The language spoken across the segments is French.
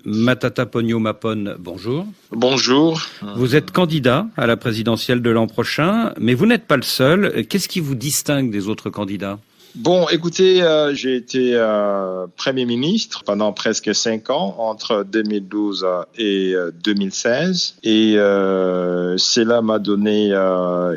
Matata Ponyo Mapone, bonjour. Bonjour. Vous êtes candidat à la présidentielle de l'an prochain, mais vous n'êtes pas le seul. Qu'est-ce qui vous distingue des autres candidats ? Bon, écoutez, j'ai été Premier ministre pendant presque 5 ans, entre 2012 et 2016. Et cela m'a donné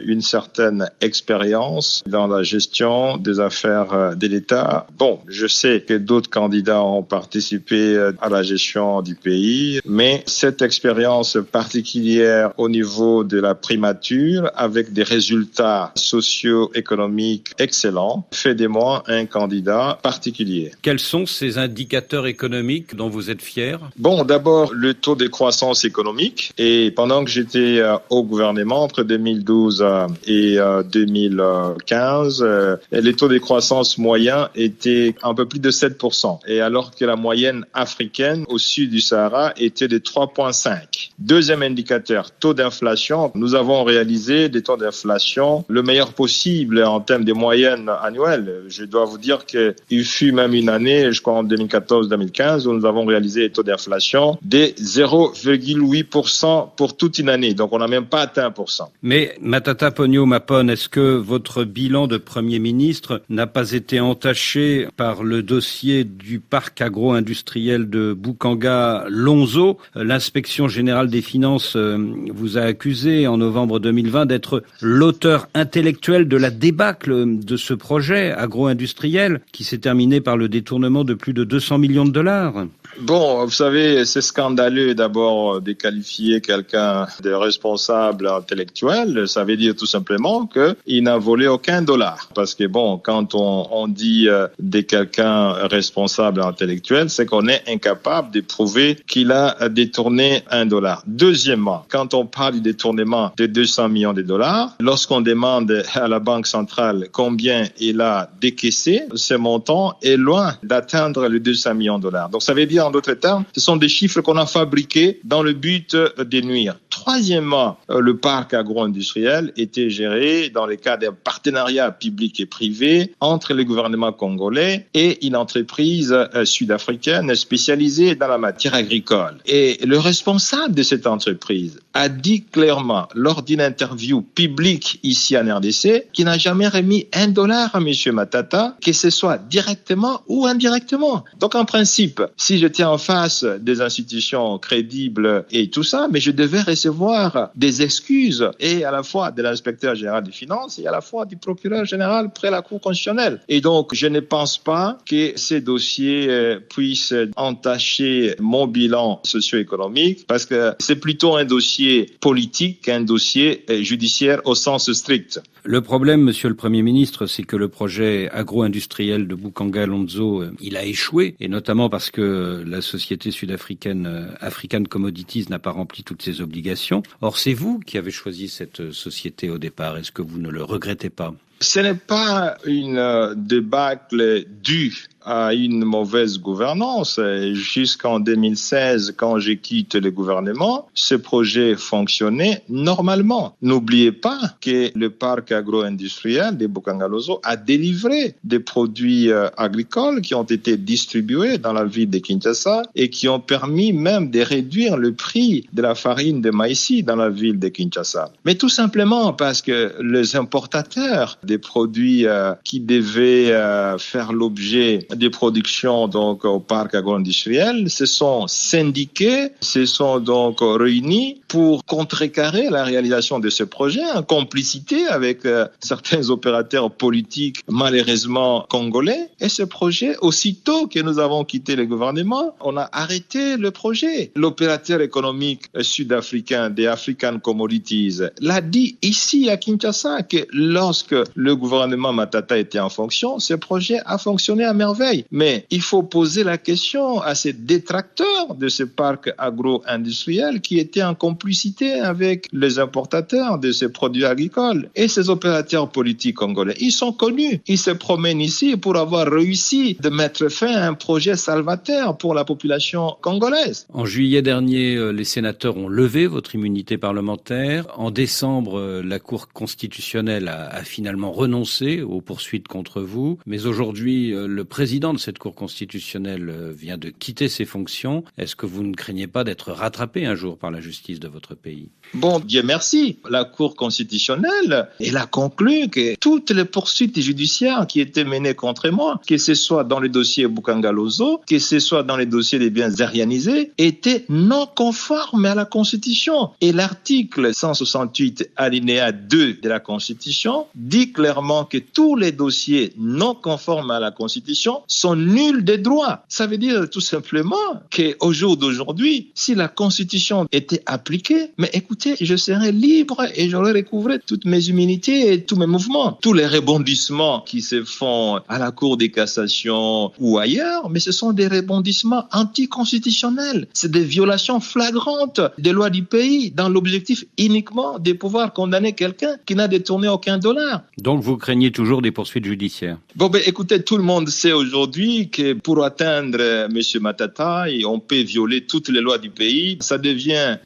une certaine expérience dans la gestion des affaires de l'État. Bon, je sais que d'autres candidats ont participé à la gestion du pays, mais cette expérience particulière au niveau de la primature, avec des résultats socio-économiques excellents, fait de moi un candidat particulier. Quels sont ces indicateurs économiques dont vous êtes fier ? Bon, d'abord, le taux de croissance économique. Et pendant que j'étais au gouvernement, entre 2012 et 2015, les taux de croissance moyens étaient un peu plus de 7%. Et alors que la moyenne africaine au sud du Sahara était de 3,5%. Deuxième indicateur, taux d'inflation. Nous avons réalisé des taux d'inflation le meilleur possible en termes de moyenne annuelle. Je dois vous dire qu'il fut même une année, je crois en 2014-2015, où nous avons réalisé des taux d'inflation de 0,8% pour toute une année. Donc on n'a même pas atteint 1%. Mais Matata Ponyo Mapone, est-ce que votre bilan de Premier ministre n'a pas été entaché par le dossier du parc agro-industriel de Bukanga-Lonzo ? L'inspection générale des finances vous a accusé en novembre 2020 d'être l'auteur intellectuel de la débâcle de ce projet agro-industriel qui s'est terminé par le détournement de plus de 200 millions de dollars. Bon, vous savez, c'est scandaleux d'abord de qualifier quelqu'un de responsable intellectuel. Ça veut dire tout simplement qu'il n'a volé aucun dollar. Parce que bon, quand on dit de quelqu'un responsable intellectuel, c'est qu'on est incapable de prouver qu'il a détourné $1. Deuxièmement, quand on parle du détournement de 200 millions de dollars, lorsqu'on demande à la Banque centrale combien il a décaissé, ce montant est loin d'atteindre les 200 millions de dollars. Donc ça veut dire en d'autres termes, ce sont des chiffres qu'on a fabriqués dans le but de nuire. Troisièmement, le parc agro-industriel était géré dans le cadre d'un partenariat public et privé entre le gouvernement congolais et une entreprise sud-africaine spécialisée dans la matière agricole. Et le responsable de cette entreprise a dit clairement lors d'une interview publique ici en RDC qu'il n'a jamais remis $1 à M. Matata, que ce soit directement ou indirectement. Donc en principe, si j'étais en face des institutions crédibles et tout ça, mais je devais recevoir des excuses et à la fois de l'inspecteur général des finances et à la fois du procureur général près la Cour constitutionnelle. Et donc, je ne pense pas que ces dossiers puissent entacher mon bilan socio-économique parce que c'est plutôt un dossier politique qu'un dossier judiciaire au sens strict. Le problème, monsieur le Premier ministre, c'est que le projet agro-industriel de Bukanga-Lonzo, il a échoué, et notamment parce que la société sud-africaine African Commodities n'a pas rempli toutes ses obligations. Or, c'est vous qui avez choisi cette société au départ. Est-ce que vous ne le regrettez pas ? Ce n'est pas une débâcle due à une mauvaise gouvernance. Jusqu'en 2016, quand je quitte le gouvernement, ce projet fonctionnait normalement. N'oubliez pas que le parc agro-industriel de Bukanga-Lonzo a délivré des produits agricoles qui ont été distribués dans la ville de Kinshasa et qui ont permis même de réduire le prix de la farine de maïs dans la ville de Kinshasa. Mais tout simplement parce que les importateurs des produits qui devaient faire l'objet des productions donc au parc agro-industriel se sont syndiqués, se sont donc réunis pour contrecarrer la réalisation de ce projet en complicité avec certains opérateurs politiques malheureusement congolais. Et ce projet, aussitôt que nous avons quitté le gouvernement, on a arrêté le projet. L'opérateur économique sud-africain des African Commodities l'a dit ici à Kinshasa que lorsque le gouvernement Matata était en fonction, ce projet a fonctionné à merveille. Mais il faut poser la question à ces détracteurs de ce parc agro-industriel qui étaient en complicité avec les importateurs de ces produits agricoles. Et ces opérateurs politiques congolais, ils sont connus. Ils se promènent ici pour avoir réussi de mettre fin à un projet salvateur pour la population congolaise. En juillet dernier, les sénateurs ont levé votre immunité parlementaire. En décembre, la Cour constitutionnelle a finalement renoncé aux poursuites contre vous. Mais aujourd'hui, le président président de cette Cour constitutionnelle vient de quitter ses fonctions. Est-ce que vous ne craignez pas d'être rattrapé un jour par la justice de votre pays? Bon, Dieu merci. La Cour constitutionnelle, elle a conclu que toutes les poursuites judiciaires qui étaient menées contre moi, que ce soit dans le dossier Bukanga-Lozo, que ce soit dans les dossiers des biens arianisés, étaient non conformes à la Constitution. Et l'article 168 alinéa 2 de la Constitution dit clairement que tous les dossiers non conformes à la Constitution sont nuls de droit. Ça veut dire tout simplement qu'au jour d'aujourd'hui, si la Constitution était appliquée, mais écoutez, je serais libre et j'aurais recouvré toutes mes immunités et tous mes mouvements. Tous les rebondissements qui se font à la Cour des cassations ou ailleurs, mais ce sont des rebondissements anticonstitutionnels. C'est des violations flagrantes des lois du pays dans l'objectif uniquement de pouvoir condamner quelqu'un qui n'a détourné aucun dollar. Donc vous craignez toujours des poursuites judiciaires? Bon, écoutez, tout le monde sait aujourd'hui que pour atteindre M. Matata, on peut violer toutes les lois du pays. Ça devient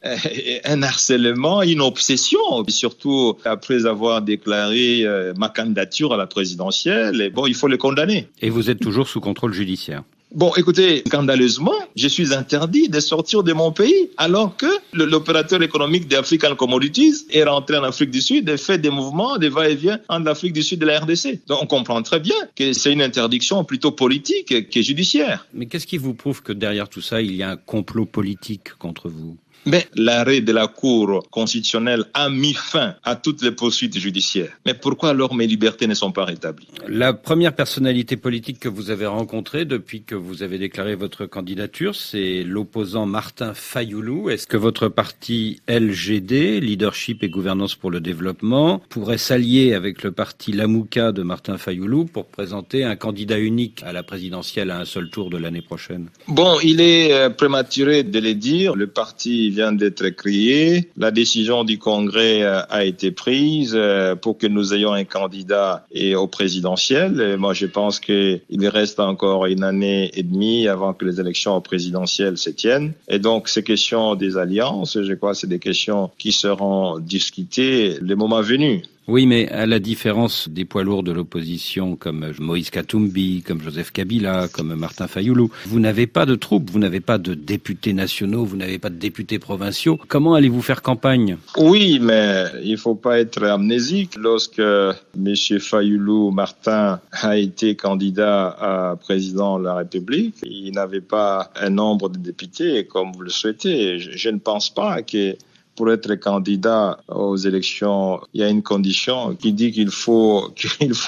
un harcèlement, une obsession, surtout après avoir déclaré ma candidature à la présidentielle. Et bon, il faut le condamner. Et vous êtes toujours sous contrôle judiciaire? Bon, écoutez, scandaleusement, je suis interdit de sortir de mon pays alors que l'opérateur économique d'African Commodities est rentré en Afrique du Sud et fait des mouvements, des va-et-vient en Afrique du Sud de la RDC. Donc on comprend très bien que c'est une interdiction plutôt politique que judiciaire. Mais qu'est-ce qui vous prouve que derrière tout ça, il y a un complot politique contre vous? Mais l'arrêt de la Cour constitutionnelle a mis fin à toutes les poursuites judiciaires. Mais pourquoi alors mes libertés ne sont pas rétablies? La première personnalité politique que vous avez rencontrée depuis que vous avez déclaré votre candidature, c'est l'opposant Martin Fayulu. Est-ce que votre parti LGD, Leadership et Gouvernance pour le Développement, pourrait s'allier avec le parti Lamouka de Martin Fayulu pour présenter un candidat unique à la présidentielle à un seul tour de l'année prochaine? Bon, il est prématuré de le dire. Le parti vient d'être créé. La décision du Congrès a été prise pour que nous ayons un candidat au présidentiel. Et moi, je pense qu'il reste encore une année et demie avant que les élections présidentielles se tiennent. Et donc, ces questions des alliances, je crois, c'est des questions qui seront discutées le moment venu. Oui, mais à la différence des poids lourds de l'opposition comme Moïse Katumbi, comme Joseph Kabila, comme Martin Fayulu, vous n'avez pas de troupes, vous n'avez pas de députés nationaux, vous n'avez pas de députés provinciaux. Comment allez-vous faire campagne? Oui, mais il faut pas être amnésique. Lorsque M. Fayulu Martin a été candidat à président de la République, il n'avait pas un nombre de députés comme vous le souhaitez. Je ne pense pas que pour être candidat aux élections, il y a une condition qui dit qu'il faut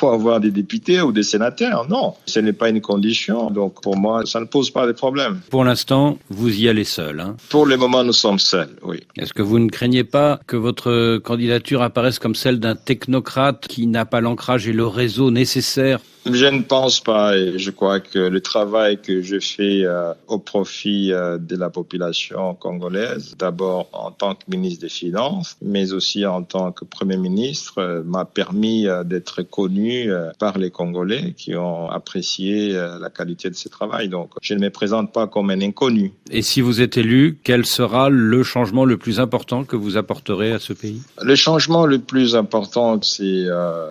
avoir des députés ou des sénateurs. Non, ce n'est pas une condition. Donc pour moi, ça ne pose pas de problème. Pour l'instant, vous y allez seul, hein? Pour le moment, nous sommes seuls, oui. Est-ce que vous ne craignez pas que votre candidature apparaisse comme celle d'un technocrate qui n'a pas l'ancrage et le réseau nécessaire? Je ne pense pas, et je crois que le travail que je fais au profit de la population congolaise, d'abord en tant que ministre des Finances, mais aussi en tant que Premier ministre, m'a permis d'être connu par les Congolais qui ont apprécié la qualité de ce travail. Donc, je ne me présente pas comme un inconnu. Et si vous êtes élu, quel sera le changement le plus important que vous apporterez à ce pays? Le changement le plus important, c'est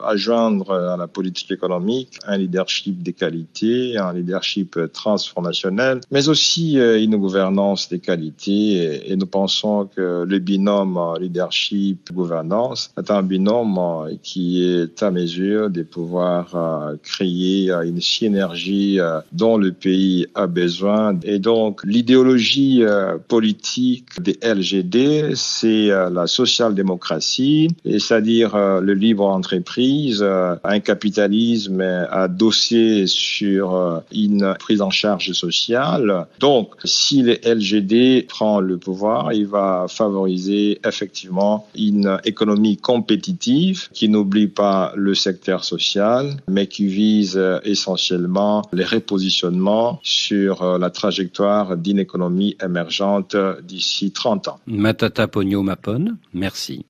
adjoindre à la politique économique un leadership de qualité, un leadership transformationnel, mais aussi une gouvernance de qualité. Et nous pensons que le binôme leadership-gouvernance est un binôme qui est à mesure de pouvoir créer une synergie dont le pays a besoin. Et donc, l'idéologie politique des LGD, c'est la social-démocratie, c'est-à-dire le libre entreprise, un capitalisme adossé sur une prise en charge sociale. Donc, si le LGD prend le pouvoir, il va favoriser effectivement une économie compétitive qui n'oublie pas le secteur social, mais qui vise essentiellement les repositionnements sur la trajectoire d'une économie émergente d'ici 30 ans. Matata Ponyo Mapone, merci.